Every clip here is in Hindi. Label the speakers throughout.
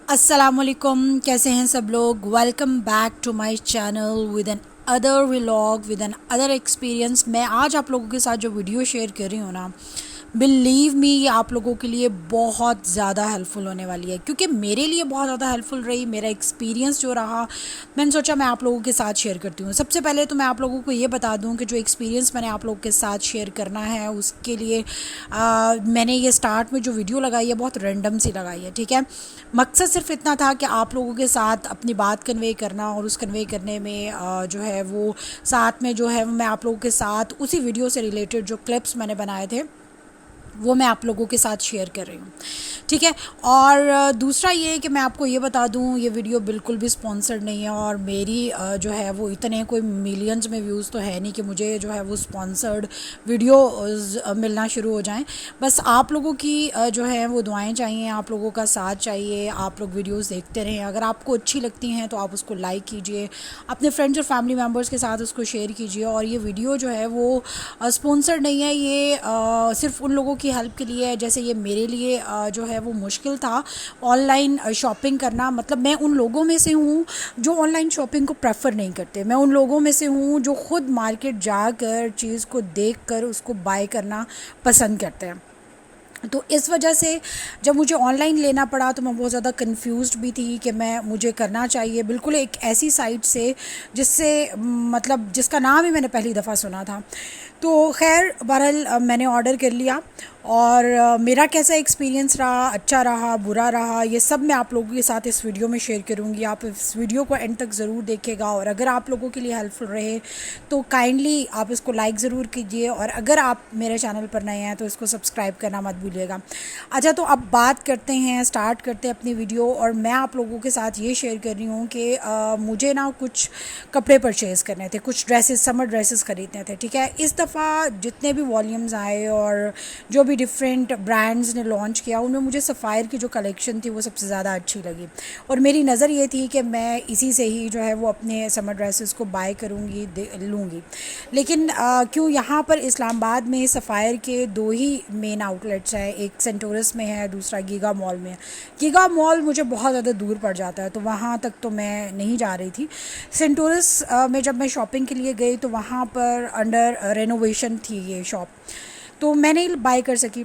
Speaker 1: अस्सलामुअलैकुम, कैसे हैं सब लोग। Welcome back to my channel with another vlog with another experience. मैं आज आप लोगों के साथ जो वीडियो शेयर कर रही हूँ ना, बिलीव मी ये आप लोगों के लिए बहुत ज़्यादा हेल्पफुल होने वाली है, क्योंकि मेरे लिए बहुत ज़्यादा हेल्पफुल रही। मेरा एक्सपीरियंस जो रहा, मैंने सोचा मैं आप लोगों के साथ शेयर करती हूँ। सबसे पहले तो मैं आप लोगों को ये बता दूँ कि जो एक्सपीरियंस मैंने आप लोगों के साथ शेयर करना है उसके लिए मैंने ये स्टार्ट में जो वीडियो लगाई है बहुत रैंडम सी लगाई है, ठीक है। मकसद सिर्फ इतना था कि आप लोगों के साथ अपनी बात कन्वे करना, और उस कन्वे करने में जो है वो साथ में जो है मैं आप लोगों के साथ उसी वीडियो से रिलेटेड जो क्लिप्स मैंने बनाए थे वो मैं आप लोगों के साथ शेयर कर रही हूँ, ठीक है। और दूसरा ये है कि मैं आपको ये बता दूँ, ये वीडियो बिल्कुल भी स्पॉन्सर्ड नहीं है, और मेरी जो है वो इतने कोई मिलियंस में व्यूज़ तो है नहीं कि मुझे जो है वो स्पॉन्सर्ड वीडियो मिलना शुरू हो जाएं। बस आप लोगों की जो है वो दुआएं चाहिए, आप लोगों का साथ चाहिए। आप लोग वीडियोस देखते रहें, अगर आपको अच्छी लगती हैं तो आप उसको लाइक कीजिए, अपने फ्रेंड्स और फैमिली मेम्बर्स के साथ उसको शेयर कीजिए। और ये वीडियो जो है वो स्पॉन्सर्ड नहीं है, ये सिर्फ उन लोगों की हेल्प के लिए है। जैसे ये मेरे लिए जो है वो मुश्किल था ऑनलाइन शॉपिंग करना। मतलब मैं उन लोगों में से हूँ जो ऑनलाइन शॉपिंग को प्रेफर नहीं करते। मैं उन लोगों में से हूँ जो ख़ुद मार्केट जाकर चीज़ को देख कर उसको बाय करना पसंद करते हैं। तो इस वजह से जब मुझे ऑनलाइन लेना पड़ा तो मैं बहुत ज़्यादा कंफ्यूज्ड भी थी कि मुझे करना चाहिए बिल्कुल एक ऐसी साइट से जिससे मतलब जिसका नाम ही मैंने पहली दफ़ा सुना था। तो खैर बहरहाल मैंने ऑर्डर कर लिया, और मेरा कैसा एक्सपीरियंस रहा, अच्छा रहा, बुरा रहा, ये सब मैं आप लोगों के साथ इस वीडियो में शेयर करूँगी। आप इस वीडियो को एंड तक ज़रूर देखिएगा, और अगर आप लोगों के लिए हेल्पफुल रहे तो काइंडली आप इसको लाइक ज़रूर कीजिए, और अगर आप मेरे चैनल पर नए हैं तो इसको सब्सक्राइब करना मत भूलिएगा। अच्छा, तो अब बात करते हैं, स्टार्ट करते हैं अपनी वीडियो। और मैं आप लोगों के साथ ये शेयर कर रही हूँ कि मुझे ना कुछ कपड़े परचेज़ करने थे, कुछ ड्रेसेस, समर ड्रेसेस ख़रीदने थे, ठीक है। इस दफ़ा जितने भी वॉल्यूम्स आए और जो भी डिफरेंट ब्रांड्स ने लॉन्च किया, उनमें मुझे सफ़ायर की जो कलेक्शन थी वो सबसे ज़्यादा अच्छी लगी, और मेरी नज़र ये थी कि मैं इसी से ही जो है वो अपने समर ड्रेसेस को बाय करूँगी, लूँगी। लेकिन क्यों यहाँ पर इस्लामाबाद में सफ़ायर के दो ही मेन आउटलेट्स हैं, एक सेंटोरस में है, दूसरा गीगा मॉल में है। गीगा मॉल मुझे बहुत ज़्यादा दूर पड़ जाता है, तो वहाँ तक तो मैं नहीं जा रही थी। सेंटोरस में जब मैं शॉपिंग के लिए गई तो वहाँ पर अंडर रेनोवेशन थी ये शॉप, तो मैं नहीं बाय कर सकी।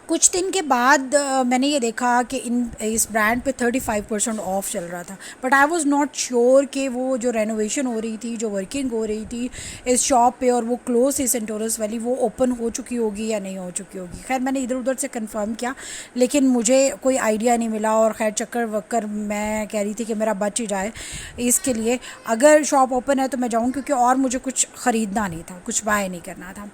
Speaker 1: कुछ दिन के बाद मैंने ये देखा कि इस ब्रांड पे 35% ऑफ़ चल रहा था, but I was not sure कि वो जो रेनोवेशन हो रही थी, जो वर्किंग हो रही थी इस शॉप पे, और वो क्लोज थी सेंटोरस वाली, वो ओपन हो चुकी होगी या नहीं हो चुकी होगी। खैर मैंने इधर उधर से कंफर्म किया, लेकिन मुझे कोई आइडिया नहीं मिला। और खैर चक्कर वक्कर मैं कह रही थी कि मेरा बच ही जाए, इसके लिए अगर शॉप ओपन है तो मैं जाऊँ, क्योंकि और मुझे कुछ ख़रीदना नहीं था, कुछ बाय नहीं करना था।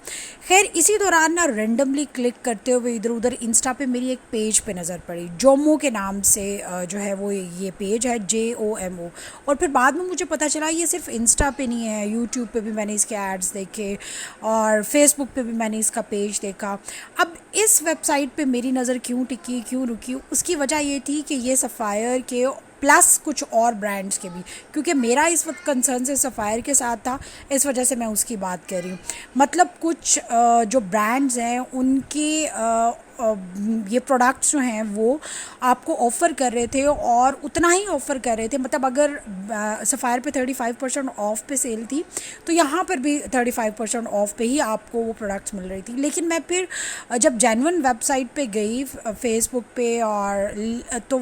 Speaker 1: खैर इसी दौरान ना रेंडमली क्लिक करते हुए इधर उधर इंस्टा पे मेरी एक पेज पे नज़र पड़ी, जोमो के नाम से जो है वो ये पेज है, JOMO। और फिर बाद में मुझे पता चला ये सिर्फ इंस्टा पे नहीं है, यूट्यूब पे भी मैंने इसके एड्स देखे, और फेसबुक पे भी मैंने इसका पेज देखा। अब इस वेबसाइट पे मेरी नज़र क्यों टिकी, क्यों रुकी, उसकी वजह ये थी कि ये सफ़ायर के प्लस कुछ और ब्रांड्स के भी, क्योंकि मेरा इस वक्त कंसर्न से सफ़ायर के साथ था, इस वजह से मैं उसकी बात कर रही हूँ। मतलब कुछ जो ब्रांड्स हैं उनके ये प्रोडक्ट्स जो हैं वो आपको ऑफ़र कर रहे थे, और उतना ही ऑफ़र कर रहे थे। मतलब अगर सफ़ायर पे 35% ऑफ़ पे सेल थी, तो यहाँ पर भी 35% ऑफ़ पे ही आपको वो प्रोडक्ट्स मिल रही थी। लेकिन मैं फिर जब जेन्युइन वेबसाइट पे गई फेसबुक पे, और तो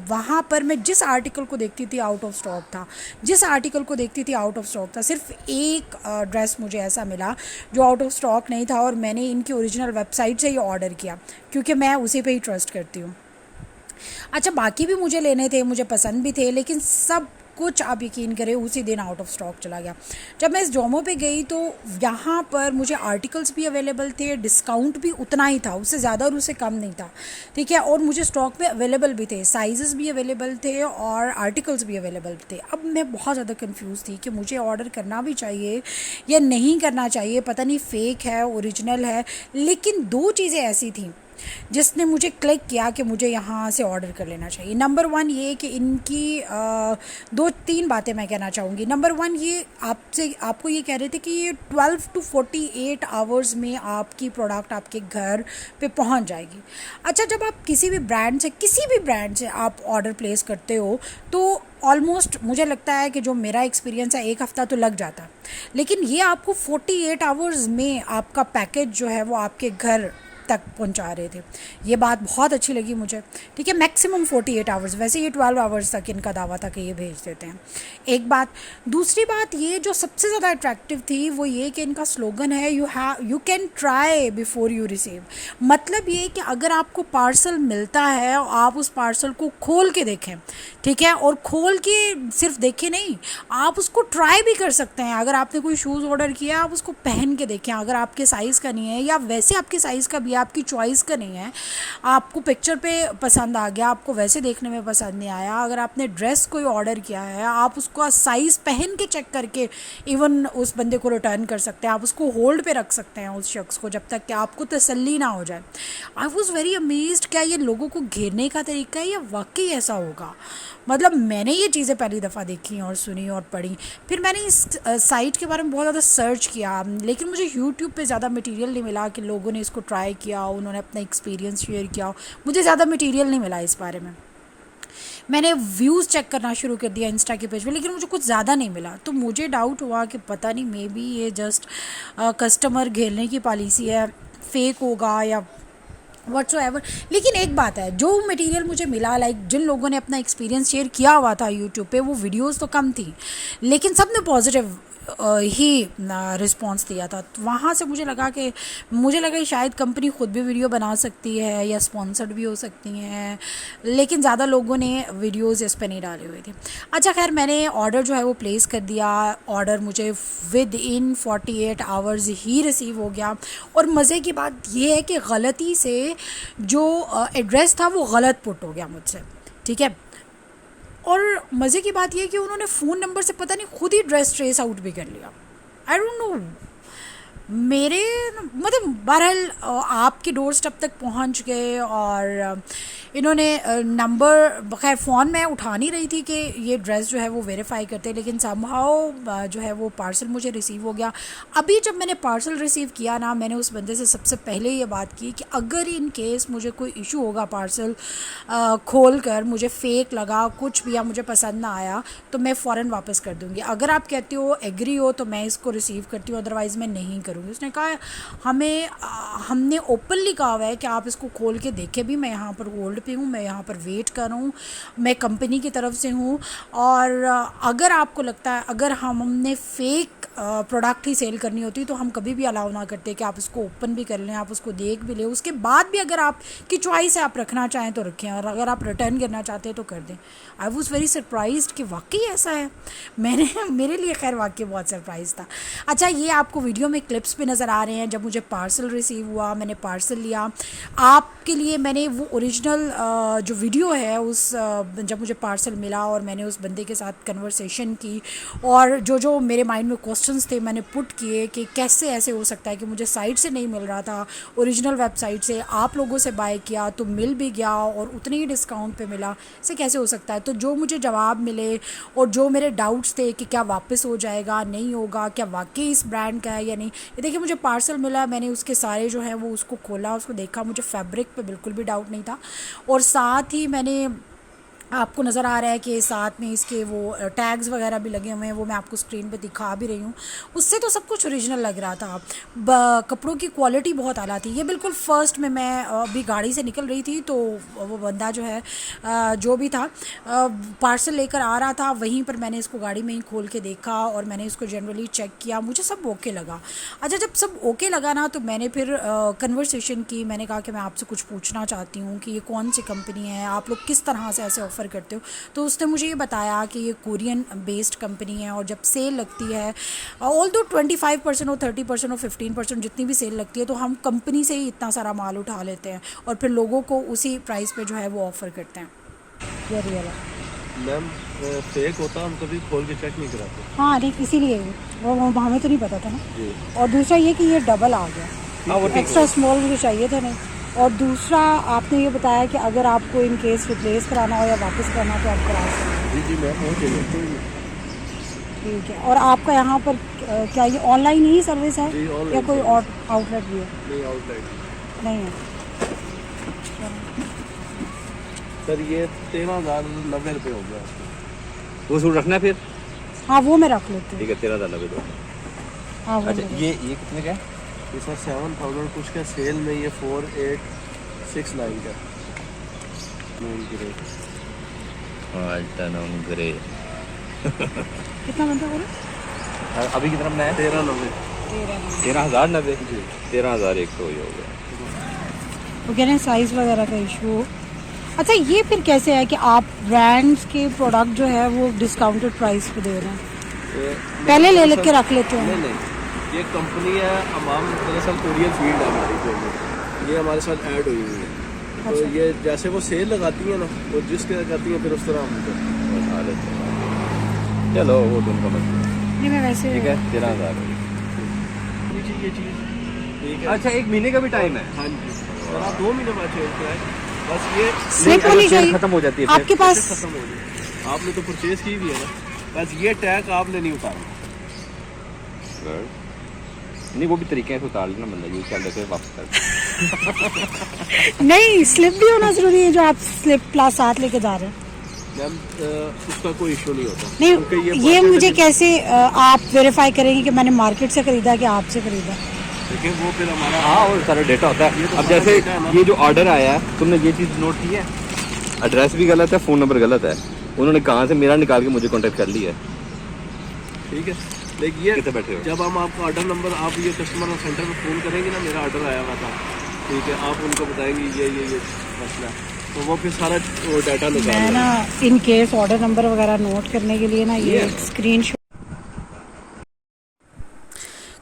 Speaker 1: वहाँ पर मैं जिस आर्टिकल को देखती थी आउट ऑफ स्टॉक था, जिस आर्टिकल को देखती थी आउट ऑफ स्टॉक था। सिर्फ एक ड्रेस मुझे ऐसा मिला जो आउट ऑफ स्टॉक नहीं था, और मैंने इनकी ओरिजिनल वेबसाइट से ही ऑर्डर किया, क्योंकि मैं उसी पे ही ट्रस्ट करती हूँ। अच्छा, बाकी भी मुझे लेने थे, मुझे पसंद भी थे, लेकिन सब कुछ आप यकीन करें उसी दिन आउट ऑफ स्टॉक चला गया। जब मैं इस जोमो पे गई तो यहाँ पर मुझे आर्टिकल्स भी अवेलेबल थे, डिस्काउंट भी उतना ही था, उससे ज़्यादा और उससे कम नहीं था, ठीक है। और मुझे स्टॉक में अवेलेबल भी थे, साइज़ भी अवेलेबल थे, और आर्टिकल्स भी अवेलेबल थे। अब मैं बहुत ज़्यादा कन्फ्यूज़ थी कि मुझे ऑर्डर करना भी चाहिए या नहीं करना चाहिए, पता नहीं फ़ेक है ओरिजिनल है। लेकिन दो चीज़ें ऐसी थी जिसने मुझे क्लिक किया कि मुझे यहाँ से ऑर्डर कर लेना चाहिए। नंबर वन ये कि इनकी दो तीन बातें मैं कहना चाहूँगी। नंबर वन, ये आपको ये कह रहे थे कि ये 12 to 48 आवर्स में आपकी प्रोडक्ट आपके घर पे पहुँच जाएगी। अच्छा, जब आप किसी भी ब्रांड से आप ऑर्डर प्लेस करते हो तो ऑलमोस्ट मुझे लगता है कि जो मेरा एक्सपीरियंस है 1 हफ़्ता तो लग जाता है, लेकिन ये आपको 48 आवर्स में आपका पैकेज जो है वो आपके घर तक पहुंचा रहे थे। ये बात बहुत अच्छी लगी मुझे। ठीक है, मैक्सिमम 48 आवर्स, वैसे ये 12 आवर्स तक इनका दावा था कि ये भेज देते हैं। एक बात। दूसरी बात ये जो सबसे ज़्यादा अट्रैक्टिव थी वो ये कि इनका स्लोगन है you can try before you receive. मतलब ये कि अगर आपको पार्सल मिलता है और आप उस पार्सल को खोल के देखें, ठीक है, और खोल के सिर्फ देखें नहीं, आप उसको ट्राई भी कर सकते हैं। अगर आपने कोई शूज़ ऑर्डर किया, आप उसको पहन के देखें, अगर आपके साइज़ का नहीं है या वैसे आपके साइज़ का भी आपकी चॉइस का नहीं है, आपको पिक्चर पे पसंद आ गया, आपको वैसे देखने में पसंद नहीं आया, अगर आपने ड्रेस कोई ऑर्डर किया है, आप उसका साइज़ पहन के चेक करके इवन उस बंदे को रिटर्न कर सकते हैं, आप उसको होल्ड पे रख सकते हैं उस शख्स को जब तक कि आपको तसल्ली ना हो जाए। आई वॉज़ वेरी अमेज्ड, क्या ये लोगों को घेरने का तरीका है या वाकई ऐसा होगा? मतलब मैंने ये चीज़ें पहली दफ़ा देखी और सुनी और पढ़ी। फिर मैंने इस साइट के बारे में बहुत ज़्यादा सर्च किया, लेकिन मुझे यूट्यूब पे ज़्यादा मटेरियल नहीं मिला कि लोगों ने इसको ट्राई किया, उन्होंने अपना एक्सपीरियंस शेयर किया। मुझे ज़्यादा मटेरियल नहीं मिला इस बारे में। मैंने व्यूज़ चेक करना शुरू कर दिया इंस्टा के पेज पे, लेकिन मुझे कुछ ज़्यादा नहीं मिला। तो मुझे डाउट हुआ कि पता नहीं, मे बी ये जस्ट कस्टमर घेरने की पॉलिसी है, फेक होगा या व्हाट्सोएवर। लेकिन एक बात है, जो मटेरियल मुझे मिला, लाइक जिन लोगों ने अपना एक्सपीरियंस शेयर किया हुआ था यूट्यूब पे, वो वीडियोस तो कम थी लेकिन सब ने पॉजिटिव ही रिस्पांस दिया था। तो वहाँ से मुझे लगा कि शायद कंपनी ख़ुद भी वीडियो बना सकती है या स्पॉन्सर्ड भी हो सकती हैं, लेकिन ज़्यादा लोगों ने वीडियोस इस पर नहीं डाले हुए थे। अच्छा खैर, मैंने ऑर्डर जो है वो प्लेस कर दिया। ऑर्डर मुझे with in 48 hours he receive हो गया। और मज़े की बात ये है कि गलती से जो एड्रेस था वो गलत पुट हो गया मुझसे, ठीक है। और मज़े की बात यह है कि उन्होंने फ़ोन नंबर से पता नहीं खुद ही एड्रेस ट्रेस आउट भी कर लिया। आई डोंट नो, मेरे मतलब बहरहाल आपके डोर स्टेप तक पहुंच गए। और इन्होंने नंबर, खैर फ़ोन मैं उठा नहीं रही थी कि ये ड्रेस जो है वो वेरीफाई करते, लेकिन समहाउ जो है वो पार्सल मुझे रिसीव हो गया। अभी जब मैंने पार्सल रिसीव किया ना, मैंने उस बंदे से सबसे पहले ये बात की कि अगर इन केस मुझे कोई इशू होगा पार्सल खोल कर, मुझे फ़ेक लगा कुछ भी या मुझे पसंद ना आया, तो मैं फ़ौरन वापस कर दूँगी। अगर आप कहते हो एग्री हो तो मैं इसको रिसीव करती हूँ, अदरवाइज़ मैं नहीं करूँगी। उसने कहा हमने ओपनली कहा हुआ है कि आप इसको खोल के देखें भी, मैं यहाँ पर होल्ड पे हूँ, मैं यहाँ पर वेट कर रहा हूँ, मैं कंपनी की तरफ से हूँ। और अगर आपको लगता है अगर हमने फ़ेक प्रोडक्ट ही सेल करनी होती तो हम कभी भी अलाउ ना करते कि आप उसको ओपन भी कर लें, आप उसको देख भी लें, उसके बाद भी अगर आपकी चॉइस है आप रखना चाहें तो रखें, और अगर आप रिटर्न करना चाहते हैं तो कर दें। आई वॉज़ वेरी सरप्राइज्ड कि वाकई ऐसा है। मेरे लिए खैर वाकई बहुत सरप्राइज़ था। अच्छा, ये आपको वीडियो में क्लिप्स भी नज़र आ रहे हैं जब मुझे पार्सल रिसीव हुआ, मैंने पार्सल लिया। आपके लिए मैंने वो ओरिजिनल जो वीडियो है उस जब मुझे पार्सल मिला और मैंने उस बंदे के साथ कन्वर्सेशन की, और जो मेरे माइंड में क्वेश्चंस थे मैंने पुट किए कि कैसे ऐसे हो सकता है कि मुझे साइट से नहीं मिल रहा था, ओरिजिनल वेबसाइट से आप लोगों से बाय किया तो मिल भी गया और उतने ही डिस्काउंट पे मिला, ऐसे कैसे हो सकता है। तो जो मुझे जवाब मिले और जो मेरे डाउट्स थे कि क्या वापस हो जाएगा, नहीं होगा, क्या वाकई इस ब्रांड का है या नहीं, ये देखिए मुझे पार्सल मिला, मैंने उसके सारे जो है वो उसको खोला, उसको देखा, मुझे फैब्रिक पे बिल्कुल भी डाउट नहीं था। और साथ ही मैंने आपको नज़र आ रहा है कि साथ में इसके वो टैग्स वगैरह भी लगे हुए हैं, वो मैं आपको स्क्रीन पे दिखा भी रही हूँ। उससे तो सब कुछ ओरिजिनल लग रहा था। कपड़ों की क्वालिटी बहुत आला थी। ये बिल्कुल फ़र्स्ट में मैं अभी गाड़ी से निकल रही थी तो वो बंदा जो है जो भी था पार्सल लेकर आ रहा था, वहीं पर मैंने इसको गाड़ी में ही खोल के देखा और मैंने इसको जनरली चेक किया, मुझे सब ओके लगा। अच्छा, जब सब ओके लगा ना तो मैंने फिर कन्वर्सेशन की। मैंने कहा कि मैं आपसे कुछ पूछना चाहती हूँ कि ये कौन सी कंपनी है, आप लोग किस तरह से ऐसे ऑफ़र करते हो। तो उसने मुझे ये बताया कि ये कोरियन बेस्ड कंपनी है और जब सेल लगती है, ऑल दो 25% और 30% और 15% जितनी भी सेल लगती है, तो हम कंपनी से ही इतना सारा माल उठा लेते हैं और फिर लोगों को उसी प्राइस पे जो है वो ऑफ़र करते हैं। ये रियल है
Speaker 2: मैम, फेक होता हम कभी खोल के चेक नहीं कराते।
Speaker 1: हाँ नहीं, इसीलिए वो हमें तो नहीं पता था ना। और दूसरा ये कि ये डबल आ गया, एक्स्ट्रा स्मॉल मुझे चाहिए था नहीं। और दूसरा आपने ये बताया कि अगर आपको इन केस रिप्लेस कराना हो या वापस करना हो तो आप करा सकते हैं।
Speaker 2: जी मैं पहुँच गया।
Speaker 1: ठीक है। और आपका यहाँ पर क्या ये ऑनलाइन ही सर्विस है
Speaker 2: जी, online
Speaker 1: या कोई
Speaker 2: service।
Speaker 1: और आउटलेट भी है?
Speaker 2: नहीं आउटलेट
Speaker 1: नहीं है।
Speaker 2: सर ये 13,090 रुपये हो गया।
Speaker 3: वो सूट रखना है फिर?
Speaker 1: हाँ वो मैं रख लेती हूँ।
Speaker 3: ठीक है, 13,090 दो।
Speaker 1: हाँ वो
Speaker 3: अच्छा
Speaker 1: मैं
Speaker 3: ये कितने का है?
Speaker 2: ये सर 7,000 कुछ का सेल में ये 4869 का नून की रेट।
Speaker 3: अल्टनम ग्रे।
Speaker 1: कितना बनता है?
Speaker 3: अभी कितना बनाया?
Speaker 2: 1390।
Speaker 3: 13,090।
Speaker 2: जी
Speaker 3: 13,100 ही हो गया।
Speaker 1: वो कह रहे हैं साइज़ वगैरह का इशू। अच्छा ये फिर कैसे है कि आप ब्रांड्स के प्रोडक्ट जो है वो डिस्काउंटेड प्राइस पे दे रहे हैं? पहले ले लेके रख लेते
Speaker 2: नहीं
Speaker 1: हैं।
Speaker 2: नहीं, ये कंपनी है अमाम, दरअसल कोरियर फील्ड है हमारी जो ये हमारे साथ ऐड हुई हुई है। तो
Speaker 1: अच्छा।
Speaker 2: ये जैसे वो सेल लगाती है ना, वो जिस तरह करती है फिर उस तरह हम करते हैं।
Speaker 3: बता लेते हैं। चलो वो तो उनका मसला है।
Speaker 1: नहीं मैं वैसे
Speaker 3: ठीक है, 13,000।
Speaker 2: ये चीज़ ठीक है।
Speaker 3: अच्छा, एक महीने का भी टाइम है?
Speaker 2: हाँ जी सर, आप 2 महीने बाद चेंज कराएं। बस ये
Speaker 1: स्लिप होनी चाहिए
Speaker 3: खत्म हो जाती है
Speaker 1: आपके पास।
Speaker 2: खत्म हो गई। आपने तो परचेज की भी है ना, बस ये टैग आपने नहीं उतारना।
Speaker 3: नहीं, वो भी तरीके हैं, उतार लेना बंदा यूज कर लेते वापस कर।
Speaker 1: नहीं स्लिप भी होना जरूरी है जो आप स्लिप प्लस साथ लेके जा रहे हैं।
Speaker 2: मैम उसका कोई इशू नहीं होता
Speaker 1: नहीं
Speaker 2: क्योंकि
Speaker 1: ये मुझे कैसे आप वेरीफाई करेंगे कि मैंने मार्केट से खरीदा कि आपसे खरीदा?
Speaker 2: देखिए वो फिर हमारा
Speaker 3: हाँ, और सारा डेटा होता
Speaker 2: ये
Speaker 3: है।
Speaker 2: तो
Speaker 3: अब
Speaker 2: सारा
Speaker 3: जैसे
Speaker 2: डेटा है ना।
Speaker 3: ये जो ऑर्डर आया है, तुमने ये चीज़ नोट की है? एड्रेस भी गलत है, फ़ोन नंबर गलत है। उन्होंने कहाँ से मेरा निकाल के मुझे कांटेक्ट कर लिया है।
Speaker 2: ठीक है, लेकिन ये
Speaker 3: कितने बैठे हो?
Speaker 2: जब हम आपका ऑर्डर नंबर, आप ये कस्टमर सेंटर में फ़ोन करेंगे ना, मेरा ऑर्डर आया हुआ था, ठीक है, आप उनको बताएंगे ये मसला है, तो वो फिर सारा वो डाटा
Speaker 1: मैं
Speaker 2: निकाल
Speaker 1: ना इन केस ऑर्डर नंबर वगैरह नोट करने के लिए ना ये स्क्रीनशॉट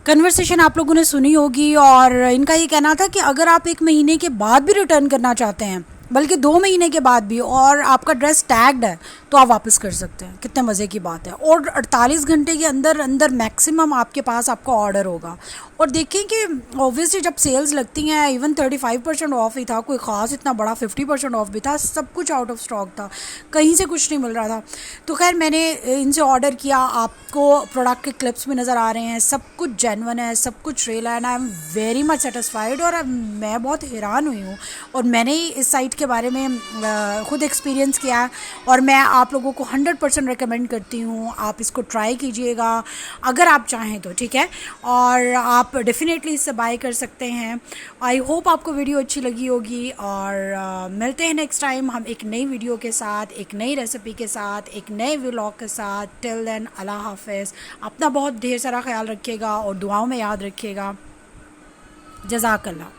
Speaker 1: कन्वर्सेशन आप लोगों ने सुनी होगी। और इनका ये कहना था कि अगर आप 1 महीने के बाद भी रिटर्न करना चाहते हैं, बल्कि 2 महीने के बाद भी, और आपका ड्रेस टैग्ड है तो आप वापस कर सकते हैं। कितने मज़े की बात है। और 48 घंटे के अंदर अंदर मैक्सिमम आपके पास आपका ऑर्डर होगा। और देखें कि ऑब्वियसली जब सेल्स लगती हैं, इवन 35% ऑफ ही था, कोई ख़ास इतना बड़ा 50% ऑफ भी था, सब कुछ आउट ऑफ स्टॉक था, कहीं से कुछ नहीं मिल रहा था। तो खैर मैंने इनसे ऑर्डर किया, आपको प्रोडक्ट के क्लिप्स भी नज़र आ रहे हैं, सब कुछ जेन्युइन है, सब कुछ रियल है, and I am very much satisfied. और मैं बहुत हैरान हुई हूँ, और मैंने ही इस साइट के बारे में खुद एक्सपीरियंस किया है, और मैं आप लोगों को 100% रिकमेंड करती हूँ। आप इसको ट्राई कीजिएगा अगर आप चाहें तो, ठीक है, और आप डेफिनेटली इससे बाय कर सकते हैं। आई होप आपको वीडियो अच्छी लगी होगी, और मिलते हैं नेक्स्ट टाइम हम एक नई वीडियो के साथ, एक नई रेसिपी के साथ, एक नए व्लॉग के साथ। टिल देन अल्लाह हाफिज़। अपना बहुत ढेर सारा ख्याल रखिएगा और दुआओं में याद रखिएगा। जज़ाकल्लाह।